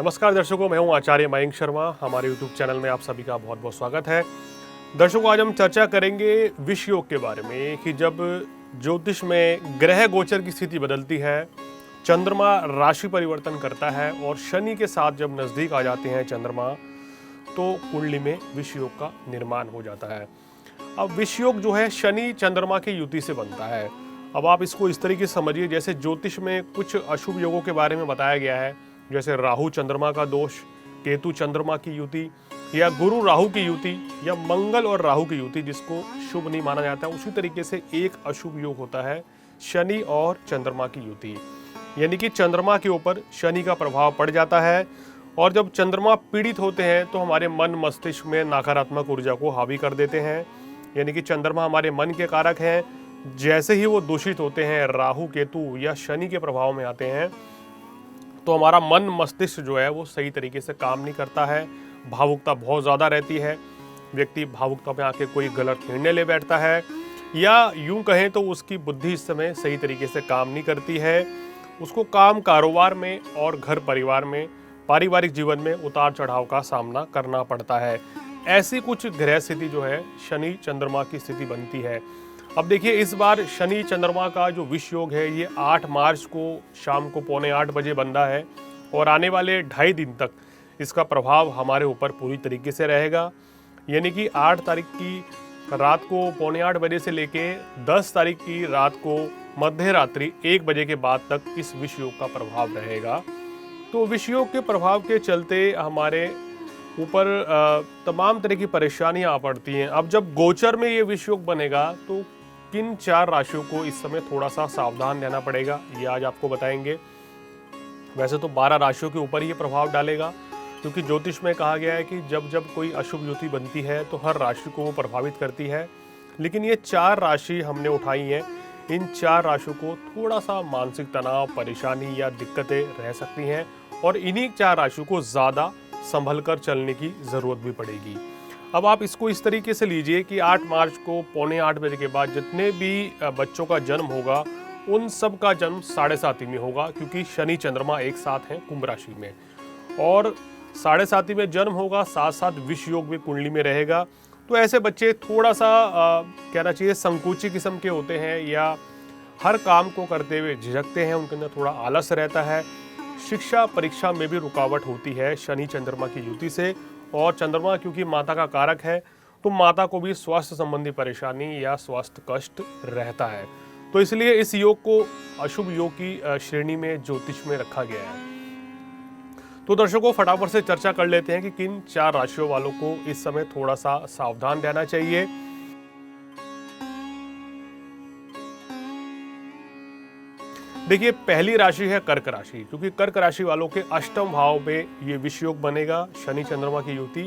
नमस्कार दर्शकों, मैं हूं आचार्य मयंक शर्मा। हमारे YouTube चैनल में आप सभी का बहुत बहुत स्वागत है। दर्शकों, आज हम चर्चा करेंगे विष योग के बारे में कि जब ज्योतिष में ग्रह गोचर की स्थिति बदलती है, चंद्रमा राशि परिवर्तन करता है और शनि के साथ जब नजदीक आ जाते हैं चंद्रमा, तो कुंडली में विष योग का निर्माण हो जाता है। अब विष योग जो है शनि चंद्रमा की युति से बनता है। अब आप इसको इस तरीके से समझिए, जैसे ज्योतिष में कुछ अशुभ योगों के बारे में बताया गया है, जैसे राहु चंद्रमा का दोष, केतु चंद्रमा की युति, या गुरु राहु की युति, या मंगल और राहु की युति जिसको शुभ नहीं माना जाता है। उसी तरीके से एक अशुभ योग होता है शनि और चंद्रमा की युति, यानी कि चंद्रमा के ऊपर शनि का प्रभाव पड़ जाता है। और जब चंद्रमा पीड़ित होते हैं तो हमारे मन मस्तिष्क में नकारात्मक ऊर्जा को हावी कर देते हैं, यानी कि चंद्रमा हमारे मन के कारक हैं। जैसे ही वो दूषित होते हैं, राहु केतु या शनि के प्रभाव में आते हैं, तो हमारा मन मस्तिष्क जो है वो सही तरीके से काम नहीं करता है। भावुकता बहुत ज़्यादा रहती है, व्यक्ति भावुकता में आके कोई गलत निर्णय ले बैठता है, या यूं कहें तो उसकी बुद्धि इस समय सही तरीके से काम नहीं करती है। उसको काम कारोबार में और घर परिवार में, पारिवारिक जीवन में उतार चढ़ाव का सामना करना पड़ता है। ऐसी कुछ ग्रह स्थिति जो है शनि चंद्रमा की स्थिति बनती है। अब देखिए, इस बार शनि चंद्रमा का जो विष योग है ये 8 मार्च को शाम को 7:45 बजे बन रहा है और आने वाले 2.5 दिन तक इसका प्रभाव हमारे ऊपर पूरी तरीके से रहेगा। यानी कि 8 तारीख की रात को 7:45 बजे से लेके 10 तारीख की रात को मध्य रात्रि 1 बजे के बाद तक इस विष योग का प्रभाव रहेगा। तो विष योग के प्रभाव के चलते हमारे ऊपर तमाम तरह की परेशानियां आ पड़ती हैं। अब जब गोचर में ये विष योग बनेगा तो किन 4 राशियों को इस समय थोड़ा सा सावधान रहना पड़ेगा, ये आज आपको बताएंगे। वैसे तो 12 राशियों के ऊपर ही ये प्रभाव डालेगा, क्योंकि ज्योतिष में कहा गया है कि जब जब कोई अशुभ युति बनती है तो हर राशि को वो प्रभावित करती है। लेकिन ये 4 राशि हमने उठाई हैं। इन 4 राशियों को थोड़ा सा मानसिक तनाव, परेशानी या दिक्कतें रह सकती हैं और इन्हीं 4 राशियों को ज़्यादा संभल कर चलने की ज़रूरत भी पड़ेगी। अब आप इसको इस तरीके से लीजिए कि 8 मार्च को 7:45 बजे के बाद जितने भी बच्चों का जन्म होगा, उन सब का जन्म 7:30 में होगा, क्योंकि शनि चंद्रमा एक साथ हैं कुंभ राशि में, और 7:30 में जन्म होगा, साथ साथ विष योग भी कुंडली में रहेगा। तो ऐसे बच्चे थोड़ा सा कहना चाहिए संकोची किस्म के होते हैं, या हर काम को करते हुए झिझकते हैं, उनके अंदर थोड़ा आलस रहता है। शिक्षा परीक्षा में भी रुकावट होती है शनि चंद्रमा की युति से, और चंद्रमा क्योंकि माता का कारक है तो माता को भी स्वास्थ्य संबंधी परेशानी या स्वास्थ्य कष्ट रहता है। तो इसलिए इस योग को अशुभ योग की श्रेणी में ज्योतिष में रखा गया है। तो दर्शकों, फटाफट से चर्चा कर लेते हैं कि किन 4 राशियों वालों को इस समय थोड़ा सा सावधान रहना चाहिए। देखिए, पहली राशि है कर्क राशि, क्योंकि कर्क राशि वालों के अष्टम भाव में ये विष योग बनेगा शनि चंद्रमा की युति।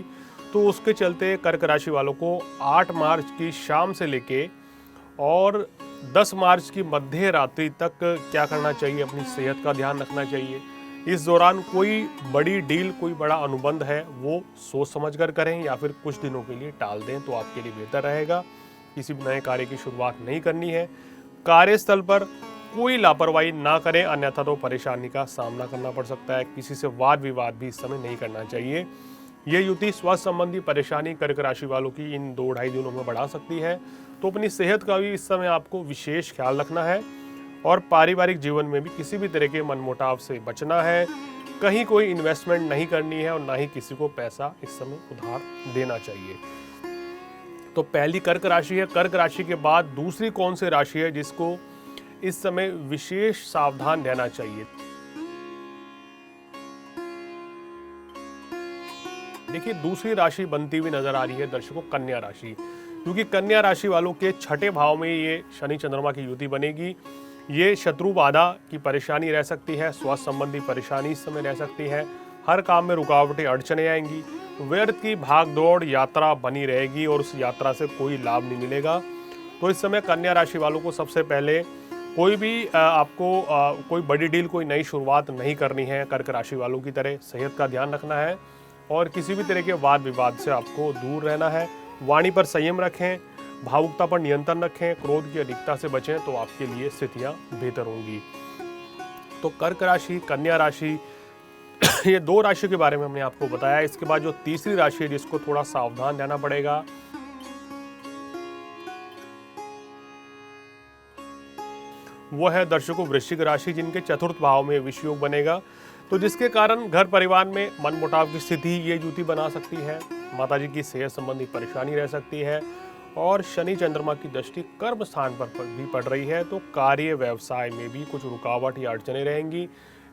तो उसके चलते कर्क राशि वालों को 8 मार्च की शाम से लेके और 10 मार्च की मध्य रात्रि तक क्या करना चाहिए, अपनी सेहत का ध्यान रखना चाहिए। इस दौरान कोई बड़ी डील, कोई बड़ा अनुबंध है वो सोच समझ कर करें, या फिर कुछ दिनों के लिए टाल दें तो आपके लिए बेहतर रहेगा। किसी भी नए कार्य की शुरुआत नहीं करनी है। कार्यस्थल पर कोई लापरवाही ना करें, अन्यथा तो परेशानी का सामना करना पड़ सकता है। किसी से वाद विवाद भी इस समय नहीं करना चाहिए। ये युति स्वास्थ्य संबंधी परेशानी कर्क राशि वालों की इन 2-2.5 दिनों में बढ़ा सकती है। तो अपनी सेहत का भी इस समय आपको विशेष ख्याल रखना है, और पारिवारिक जीवन में भी किसी भी तरह के मनमुटाव से बचना है। कहीं कोई इन्वेस्टमेंट नहीं करनी है और ना ही किसी को पैसा इस समय उधार देना चाहिए। तो पहली कर्क राशि है। कर्क राशि के बाद दूसरी कौन सी राशि है जिसको इस समय विशेष सावधान रहना चाहिए? देखिए, दूसरी राशि बनती हुई नजर आ रही है दर्शकों, कन्या राशि, क्योंकि कन्या राशि वालों के 6ठे भाव में ये शनि चंद्रमा की युति बनेगी। ये शत्रु बाधा की परेशानी रह सकती है, स्वास्थ्य संबंधी परेशानी इस समय रह सकती है। हर काम में रुकावटें, अड़चने आएंगी। व्यर्थ की भाग दौड़ यात्रा बनी रहेगी और उस यात्रा से कोई लाभ नहीं मिलेगा। तो इस समय कन्या राशि वालों को सबसे पहले कोई भी आपको कोई बड़ी डील, कोई नई शुरुआत नहीं करनी है। कर्क राशि वालों की तरह सेहत का ध्यान रखना है और किसी भी तरह के वाद विवाद से आपको दूर रहना है। वाणी पर संयम रखें, भावुकता पर नियंत्रण रखें, क्रोध की अधिकता से बचें, तो आपके लिए स्थितियां बेहतर होंगी। तो कर्क राशि, कन्या राशि ये 2 राशि के बारे में हमने आपको बताया। इसके बाद जो तीसरी राशि है जिसको थोड़ा सावधान रहना पड़ेगा, वो है दर्शकों वृश्चिक राशि, जिनके चतुर्थ भाव में विष योग बनेगा, तो जिसके कारण घर परिवार में मनमुटाव की स्थिति ये युति बना सकती है। माताजी की सेहत संबंधी परेशानी रह सकती है और शनि चंद्रमा की दृष्टि कर्म स्थान पर भी पड़ रही है, तो कार्य व्यवसाय में भी कुछ रुकावट या अड़चने रहेंगी।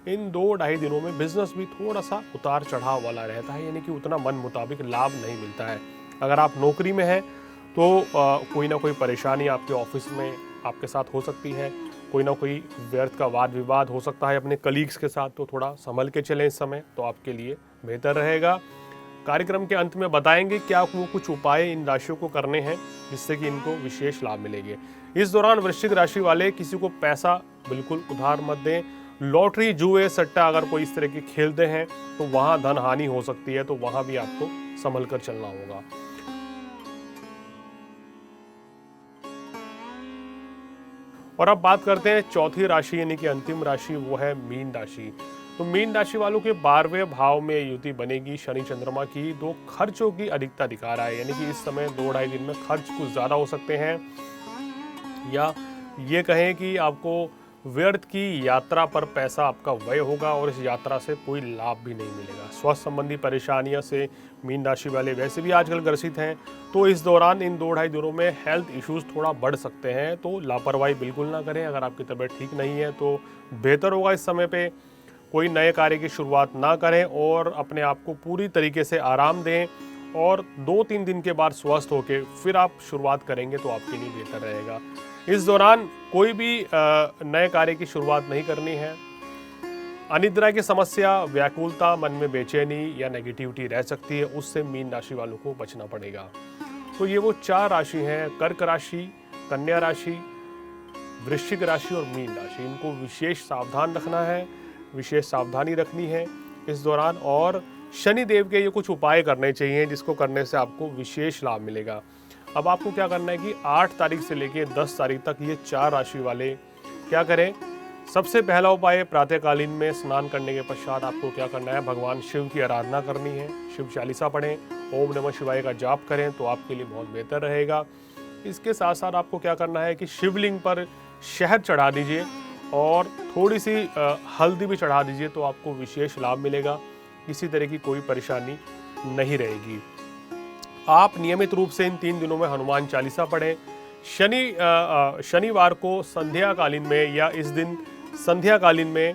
इन 2-2.5 दिनों में बिजनेस भी थोड़ा सा उतार चढ़ाव वाला रहता है, यानी कि उतना मन मुताबिक लाभ नहीं मिलता है। अगर आप नौकरी में हैं तो कोई ना कोई परेशानी आपके ऑफिस में आपके साथ हो सकती है, कोई ना कोई व्यर्थ का वाद विवाद हो सकता है अपने कलीग्स के साथ, तो थोड़ा संभल के चलें इस समय, तो आपके लिए बेहतर रहेगा। कार्यक्रम के अंत में बताएंगे क्या वो कुछ उपाय इन राशियों को करने हैं जिससे कि इनको विशेष लाभ मिलेंगे। इस दौरान वृश्चिक राशि वाले किसी को पैसा बिल्कुल उधार मत दें। लॉटरी, जुए, सट्टा अगर कोई इस तरह की खेलते हैं तो वहां धन हानि हो सकती है, तो वहां भी आपको संभल कर चलना होगा। और अब बात करते हैं चौथी राशि यानी कि अंतिम राशि, वो है मीन राशि। तो मीन राशि वालों के 12वें भाव में युति बनेगी शनि चंद्रमा की, तो खर्चों की अधिकता दिखा रहा है, यानी कि इस समय 2-2.5 दिन में खर्च कुछ ज्यादा हो सकते हैं, या ये कहें कि आपको व्यर्थ की यात्रा पर पैसा आपका व्यय होगा और इस यात्रा से कोई लाभ भी नहीं मिलेगा। स्वास्थ्य संबंधी परेशानियों से मीन राशि वाले वैसे भी आजकल ग्रसित हैं, तो इस दौरान इन 2-2.5 दिनों में हेल्थ इश्यूज थोड़ा बढ़ सकते हैं, तो लापरवाही बिल्कुल ना करें। अगर आपकी तबीयत ठीक नहीं है तो बेहतर होगा इस समय पे कोई नए कार्य की शुरुआत ना करें और अपने आप को पूरी तरीके से आराम दें, और 2-3 दिन के बाद स्वस्थ होकर फिर आप शुरुआत करेंगे तो आपके लिए बेहतर रहेगा। इस दौरान कोई भी नए कार्य की शुरुआत नहीं करनी है। अनिद्रा की समस्या, व्याकुलता, मन में बेचैनी या नेगेटिविटी रह सकती है, उससे मीन राशि वालों को बचना पड़ेगा। तो ये वो 4 राशि हैं, कर्क राशि, कन्या राशि, वृश्चिक राशि और मीन राशि। इनको विशेष सावधान रखना है, विशेष सावधानी रखनी है इस दौरान, और शनि देव के ये कुछ उपाय करने चाहिए जिसको करने से आपको विशेष लाभ मिलेगा। अब आपको क्या करना है कि 8 तारीख से लेकर 10 तारीख तक ये 4 राशि वाले क्या करें। सबसे पहला उपाय, प्रातःकालीन में स्नान करने के पश्चात आपको क्या करना है, भगवान शिव की आराधना करनी है, शिव चालीसा पढ़ें, ओम नमः शिवाय का जाप करें, तो आपके लिए बहुत बेहतर रहेगा। इसके साथ साथ आपको क्या करना है कि शिवलिंग पर शहद चढ़ा दीजिए और थोड़ी सी हल्दी भी चढ़ा दीजिए, तो आपको विशेष लाभ मिलेगा, किसी तरह की कोई परेशानी नहीं रहेगी। आप नियमित रूप से इन 3 दिनों में हनुमान चालीसा पढ़ें। शनिवार को संध्याकालीन में या इस दिन संध्याकालीन में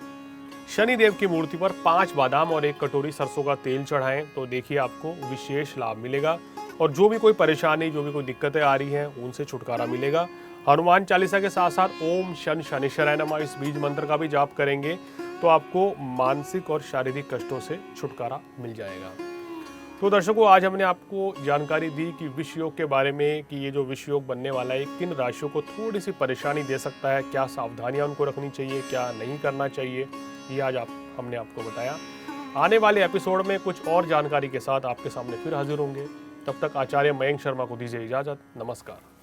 शनिदेव की मूर्ति पर 5 बादाम और 1 कटोरी सरसों का तेल चढ़ाएं, तो देखिए आपको विशेष लाभ मिलेगा और जो भी कोई परेशानी, जो भी कोई दिक्कतें आ रही हैं उनसे छुटकारा मिलेगा। हनुमान चालीसा के साथ साथ ओम शन शनिश्चराय नमः इस बीज मंत्र का भी जाप करेंगे तो आपको मानसिक और शारीरिक कष्टों से छुटकारा मिल जाएगा। तो दर्शकों, आज हमने आपको जानकारी दी कि विष योग के बारे में, कि ये जो विष योग बनने वाला है किन राशियों को थोड़ी सी परेशानी दे सकता है, क्या सावधानियां उनको रखनी चाहिए, क्या नहीं करना चाहिए, ये आज हमने आपको बताया। आने वाले एपिसोड में कुछ और जानकारी के साथ आपके सामने फिर हाजिर होंगे। तब तक आचार्य मयंक शर्मा को दीजिए इजाजत। नमस्कार।